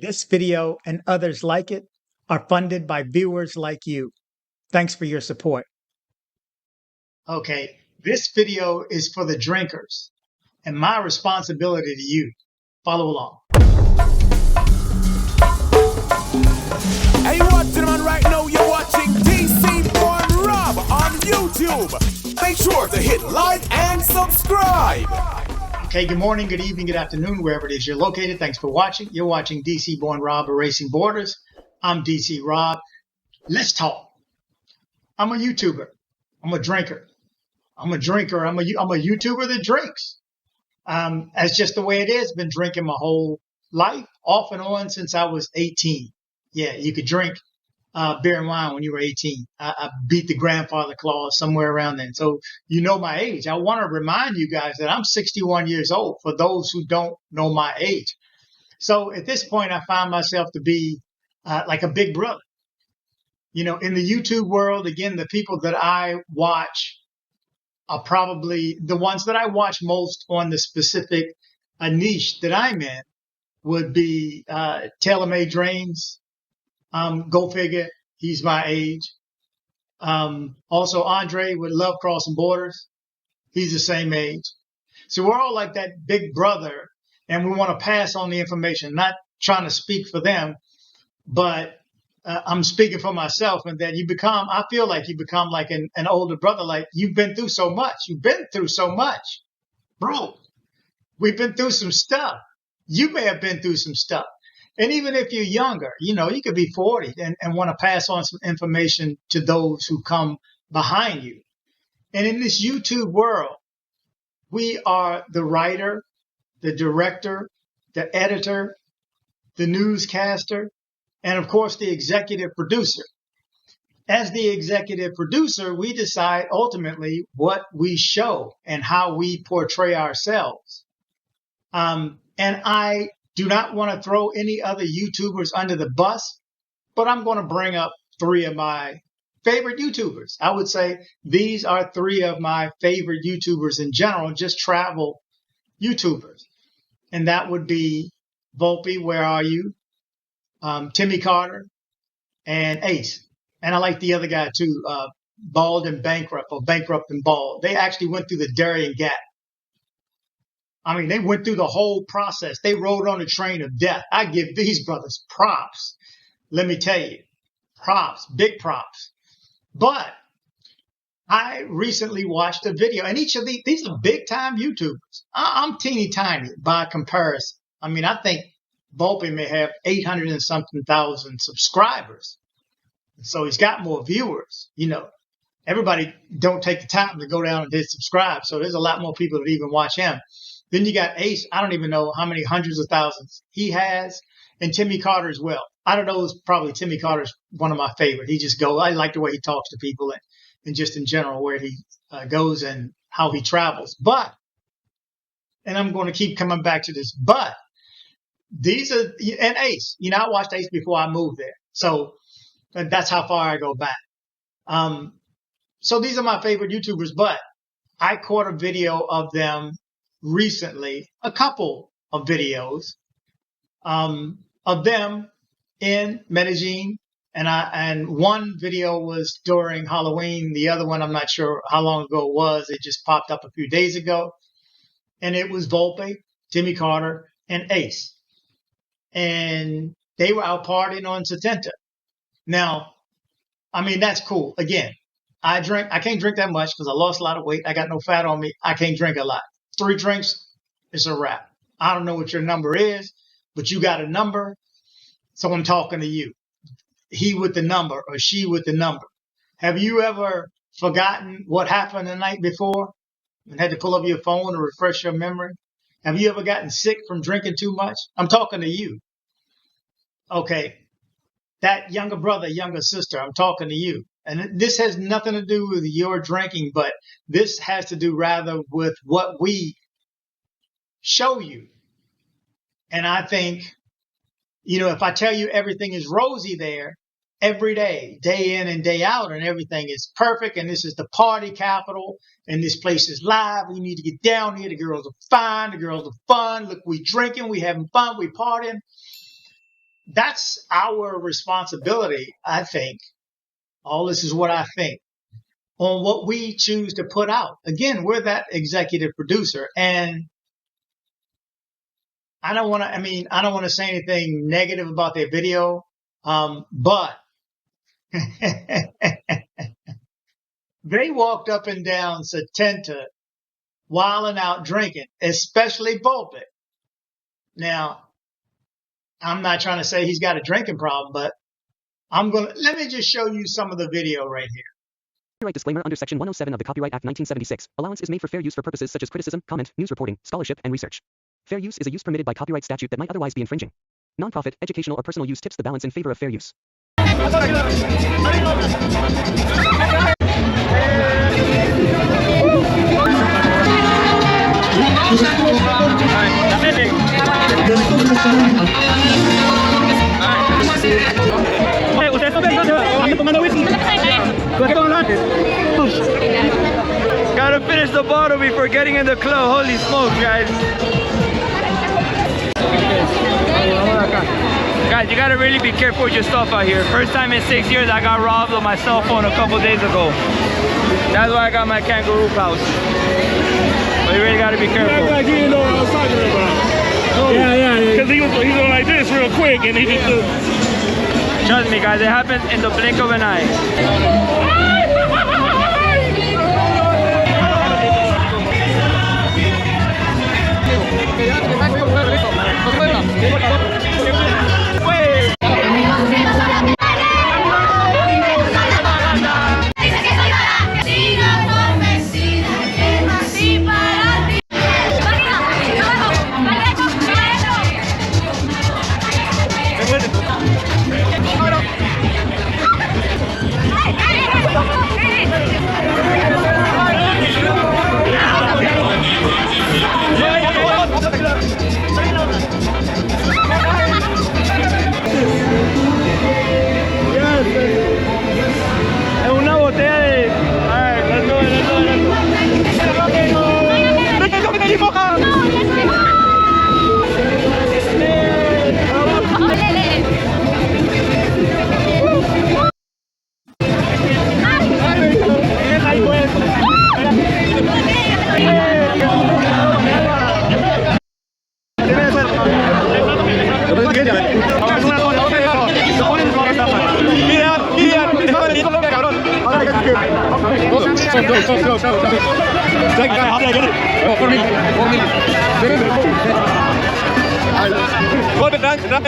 This video and others like it are funded by viewers like you. Thanks for your support. Okay, this video is for the drinkers and my responsibility to you. Follow along. Hey, you watching, man? Right now you're watching DC Born Rob on YouTube. Make sure to hit like and subscribe. Okay, good morning, good evening, good afternoon, wherever it is you're located. Thanks for watching. You're watching DC Born Rob Erasing Borders. I'm DC Rob. Let's talk. I'm a YouTuber. I'm a drinker. I'm a YouTuber that drinks. That's just the way it is. Been drinking my whole life, off and on since I was 18. Yeah, you could drink beer and wine when you were 18. I beat the grandfather clause somewhere around then. So you know my age. I want to remind you guys that I'm 61 years old for those who don't know my age. So at this point, I find myself to be like a big brother. You know, in the YouTube world, again, the people that I watch are probably the ones that I watch most on the specific niche that I'm in would be Tailor-Made Dreams. Go figure, he's my age. Also, Andre with Love Crossing Borders, he's the same age. So we're all like that big brother, and we want to pass on the information. Not trying to speak for them, but I'm speaking for myself. And that I feel like you become like an older brother. Like you've been through so much. You've been through so much, bro. We've been through some stuff. You may have been through some stuff. And even if you're younger, you know, you could be 40 and want to pass on some information to those who come behind you. And in this YouTube world, we are the writer, the director, the editor, the newscaster, and of course, the executive producer. As the executive producer, we decide ultimately what we show and how we portray ourselves. And I do not want to throw any other YouTubers under the bus, but I'm going to bring up three of my favorite YouTubers. I would say these are three of my favorite YouTubers in general, just travel YouTubers. And that would be Volpe, Where Are You? Timmy Carter, and Ace. And I like the other guy too, Bald and Bankrupt, or Bankrupt and Bald. They actually went through the Darien Gap. I mean, they went through the whole process. They rode on the train of death. I give these brothers props. Let me tell you, props, big props. But I recently watched a video, and each of these are big time YouTubers. I'm teeny tiny by comparison. I mean, I think Volpe may have 800 and something thousand subscribers. So he's got more viewers. You know, everybody don't take the time to go down and hit subscribe. So there's a lot more people that even watch him. Then you got Ace. I don't even know how many hundreds of thousands he has, and Timmy Carter as well. Out of those, probably Timmy Carter's one of my favorite. I like the way he talks to people and just in general where he goes and how he travels. But, and I'm going to keep coming back to this, but these are, and Ace, you know, I watched Ace before I moved there. So that's how far I go back. So these are my favorite YouTubers, but I caught a video of them recently, a couple of videos of them in Medellin, and one video was during Halloween. The other one, I'm not sure how long ago it was. It just popped up a few days ago, and it was Volpe, Timmy Carter, and Ace, and they were out partying on 70. Now, I mean, that's cool. Again, I can't drink that much because I lost a lot of weight. I got no fat on me. I can't drink a lot. 3 drinks, it's a wrap. I don't know what your number is, but you got a number. So I'm talking to you. He with the number or she with the number. Have you ever forgotten what happened the night before and had to pull up your phone to refresh your memory? Have you ever gotten sick from drinking too much? I'm talking to you. Okay. That younger brother, younger sister, I'm talking to you. And this has nothing to do with your drinking, but this has to do rather with what we show you. And I think, you know, if I tell you everything is rosy there every day, day in and day out, and everything is perfect, and this is the party capital, and this place is live, we need to get down here, the girls are fine, the girls are fun, look, we drinking, we having fun, we partying. That's our responsibility, I think. All this is what I think on what we choose to put out. Again, we're that executive producer, and I don't want to say anything negative about their video, but they walked up and down Satenta, wilding out drinking, especially Volpe. Now, I'm not trying to say he's got a drinking problem, but let me just show you some of the video right here. Copyright disclaimer under Section 107 of the Copyright Act 1976. Allowance is made for fair use for purposes such as criticism, comment, news reporting, scholarship, and research. Fair use is a use permitted by copyright statute that might otherwise be infringing. Nonprofit, educational, or personal use tips the balance in favor of fair use. Gotta finish the bottle before getting in the club. Holy smokes, guys. Guys, you gotta really be careful with your stuff out here. First time in 6 years I got robbed of my cell phone a couple days ago. That's why I got my kangaroo pouch. But you really gotta be careful. Like he didn't know what I was talking about. Yeah. Because he was like this real quick and he just... Trust me, guys, it happens in the blink of an eye.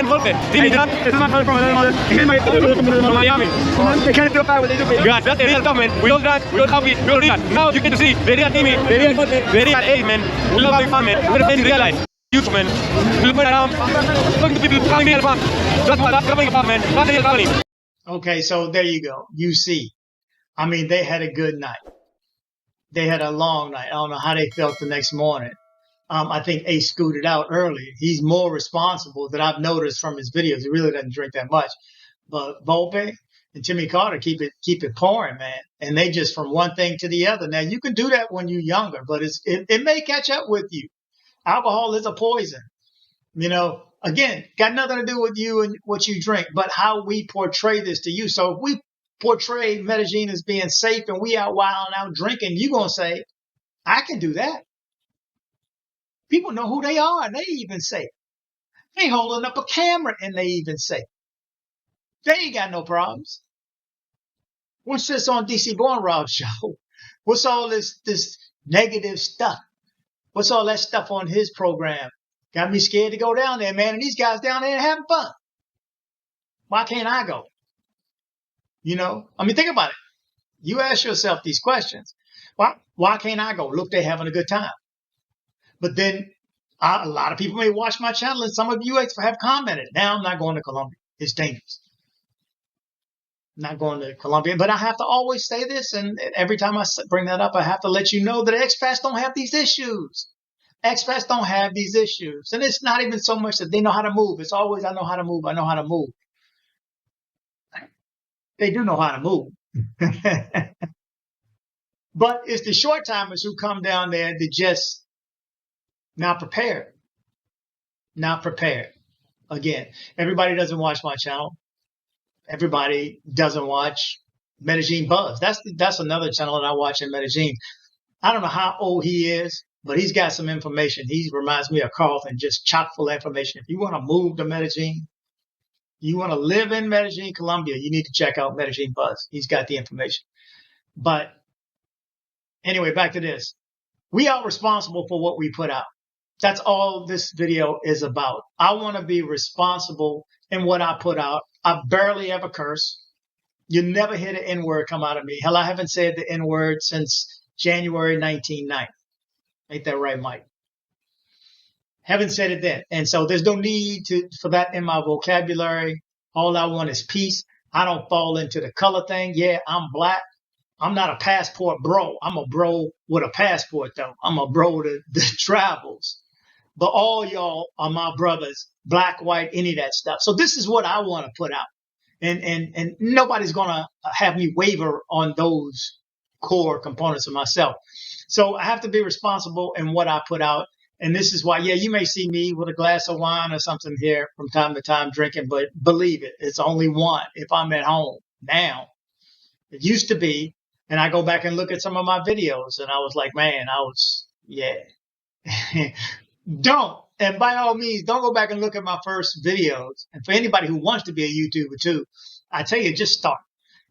Volpe. This is my brother from Miami. They can't feel fire what they do. Guys, that's the real stuff, man. We don't dance, we don't copy, we don't do that. Now you get to see, they didn't me, they didn't A, man. We love having fun, man. We're the things realize. Huge, man. We look around, talking to people, calling me about. That's coming about, man. That's the real company. Okay, so there you go. You see. I mean, they had a good night. They had a long night. I don't know how they felt the next morning. I think Ace scooted out early. He's more responsible that I've noticed from his videos. He really doesn't drink that much. But Volpe and Jimmy Carter keep it pouring, man. And they just from one thing to the other. Now, you can do that when you're younger, but it may catch up with you. Alcohol is a poison. You know, again, got nothing to do with you and what you drink, but how we portray this to you. So if we portray Medellin as being safe and we out wilding out drinking, you're going to say, I can do that. People know who they are, and they even say, they holding up a camera, and they even say, they ain't got no problems. What's this on DC Born Rob show? What's all this negative stuff? What's all that stuff on his program? Got me scared to go down there, man, and these guys down there having fun. Why can't I go? You know, I mean, think about it. You ask yourself these questions. Why can't I go? Look, they're having a good time. But then a lot of people may watch my channel, and some of you have commented. Now I'm not going to Colombia. It's dangerous. I'm not going to Colombia. But I have to always say this, and every time I bring that up, I have to let you know that expats don't have these issues. Expats don't have these issues. And it's not even so much that they know how to move. It's always, I know how to move. I know how to move. They do know how to move. But it's the short timers who come down there to just not prepared. Not prepared. Again, everybody doesn't watch my channel. Everybody doesn't watch Medellin Buzz. That's another channel that I watch in Medellin. I don't know how old he is, but he's got some information. He reminds me of Carlton, just chock full of information. If you want to move to Medellin, you want to live in Medellin, Colombia, you need to check out Medellin Buzz. He's got the information. But anyway, back to this. We are responsible for what we put out. That's all this video is about. I want to be responsible in what I put out. I barely ever curse. You never hear the N-word come out of me. Hell, I haven't said the N-word since January 1990. Ain't that right, Mike? Haven't said it then. And so there's no need for that in my vocabulary. All I want is peace. I don't fall into the color thing. Yeah, I'm black. I'm not a passport bro. I'm a bro with a passport, though. I'm a bro that travels. But all y'all are my brothers, black, white, any of that stuff. So this is what I want to put out. And nobody's going to have me waver on those core components of myself. So I have to be responsible in what I put out. And this is why, yeah, you may see me with a glass of wine or something here from time to time drinking, but believe it, it's only one if I'm at home. Now, it used to be, and I go back and look at some of my videos and I was like, man, yeah. Don't. And by all means, don't go back and look at my first videos. And for anybody who wants to be a YouTuber too, I tell you, just start.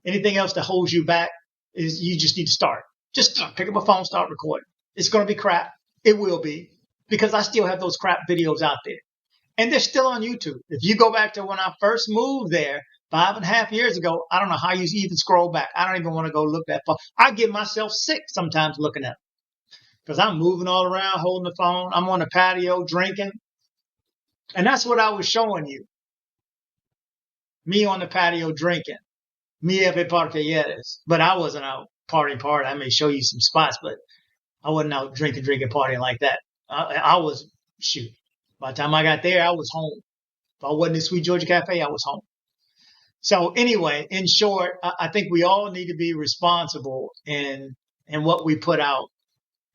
Anything else that holds you back is you just need to start. Just start. Pick up a phone, start recording. It's going to be crap. It will be. Because I still have those crap videos out there. And they're still on YouTube. If you go back to when I first moved there 5.5 years ago, I don't know how you even scroll back. I don't even want to go look that far. I get myself sick sometimes looking at them. Because I'm moving all around, holding the phone. I'm on the patio drinking. And that's what I was showing you. Me on the patio drinking. Me every parquilleres. But I wasn't out partying. I may show you some spots, but I wasn't out drinking, partying like that. I was, shoot. By the time I got there, I was home. If I wasn't in Sweet Georgia Cafe, I was home. So anyway, in short, I think we all need to be responsible in what we put out.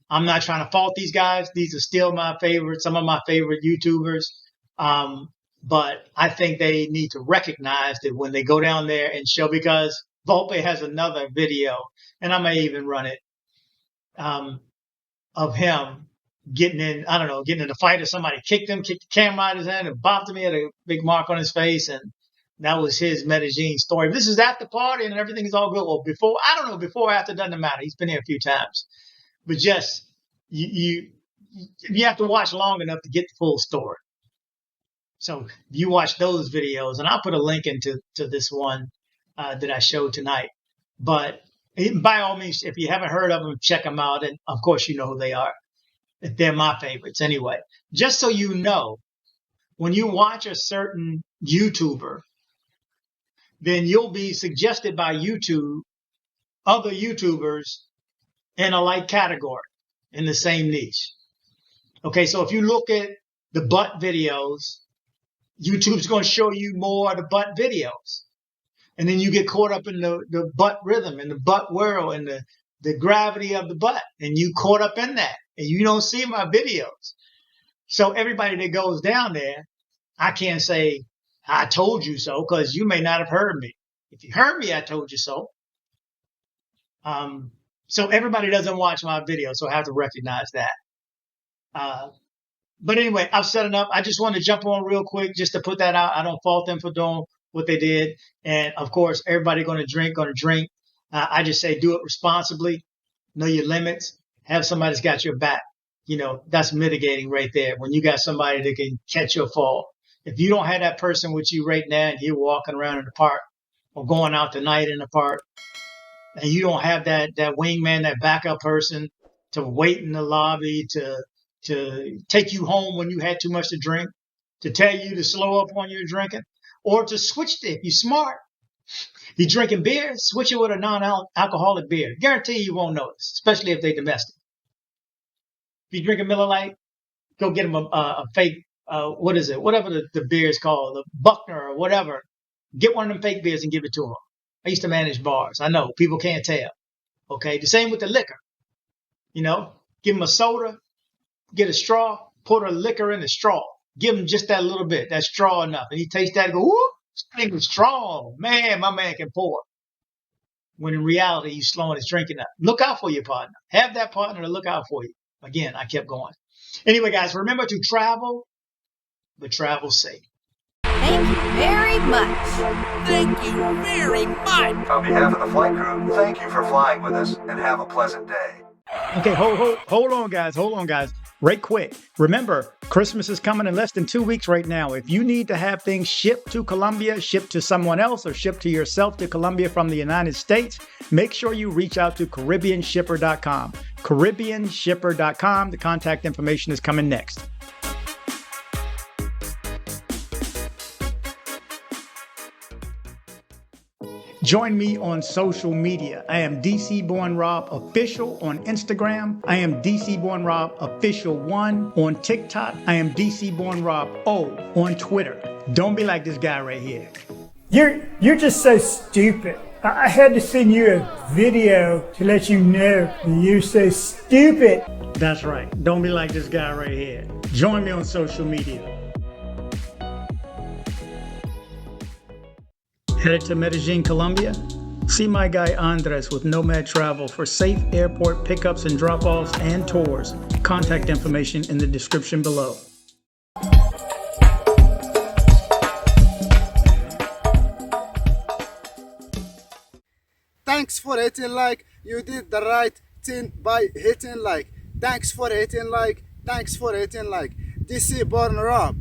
I'm not trying to fault these guys. These are still my favorite, some of my favorite YouTubers. But I think they need to recognize that when they go down there and show, because Volpe has another video, and I may even run it, of him getting in a fight or somebody kicked him, kicked the camera out of his hand and bopped him. He had a big mark on his face, and that was his Medellin story. This is after party and everything is all good. Well, before or after, doesn't matter. He's been here a few times. But just, you have to watch long enough to get the full story. So you watch those videos, and I'll put a link into this one that I showed tonight. But by all means, if you haven't heard of them, check them out. And of course, you know who they are. They're my favorites anyway. Just so you know, when you watch a certain YouTuber, then you'll be suggested by YouTube other YouTubers in a like category in the same niche. Okay, so if you look at the butt videos, YouTube's going to show you more of the butt videos. And then you get caught up in the butt rhythm and the butt whirl and the gravity of the butt. And you caught up in that. And you don't see my videos. So everybody that goes down there, I can't say, I told you so, because you may not have heard me. If you heard me, I told you so. So everybody doesn't watch my videos, so I have to recognize that. But anyway, I've said enough. I just want to jump on real quick just to put that out. I don't fault them for doing what they did. And of course, everybody going to drink. I just say do it responsibly. Know your limits. Have somebody that's got your back. You know, that's mitigating right there. When you got somebody that can catch your fall. If you don't have that person with you right now and you're walking around in the park or going out tonight in the park, and you don't have that wingman, that backup person to wait in the lobby, to take you home when you had too much to drink, to tell you to slow up on your drinking, or to switch it if you're smart. You're drinking beer, switch it with a non-alcoholic beer. Guarantee you won't notice, especially if they're domestic. If you're drinking Miller Lite, go get them a fake, whatever the beer is called, the Buckner or whatever. Get one of them fake beers and give it to them. I used to manage bars. I know people can't tell. Okay, the same with the liquor. You know, give them a soda, get a straw, pour the liquor in the straw. Give him just that little bit, that straw enough. And he tastes that and go, whoop, this thing is strong. Man, my man can pour. When in reality, he's slowing his drinking up. Look out for your partner. Have that partner to look out for you. Again, I kept going. Anyway, guys, remember to travel, but travel safe. Thank you very much. Thank you very much. On behalf of the flight crew, thank you for flying with us and have a pleasant day. Okay, hold on, guys. Right quick. Remember, Christmas is coming in less than 2 weeks right now. If you need to have things shipped to Colombia, shipped to someone else, or shipped to yourself to Colombia from the United States, make sure you reach out to CaribbeanShipper.com. CaribbeanShipper.com. The contact information is coming next. Join me on social media. I am DC Born Rob Official on Instagram. I am DC Born Rob Official 1 on TikTok. I am DC Born Rob O on Twitter. Don't be like this guy right here. You're just so stupid. I had to send you a video to let you know you're so stupid. That's right. Don't be like this guy right here. Join me on social media. Headed to Medellin, Colombia? See my guy Andres with Nomad Travel for safe airport pickups and drop-offs and tours. Contact information in the description below. Thanks for hitting like. You did the right thing by hitting like. Thanks for hitting like. DC Born Rob.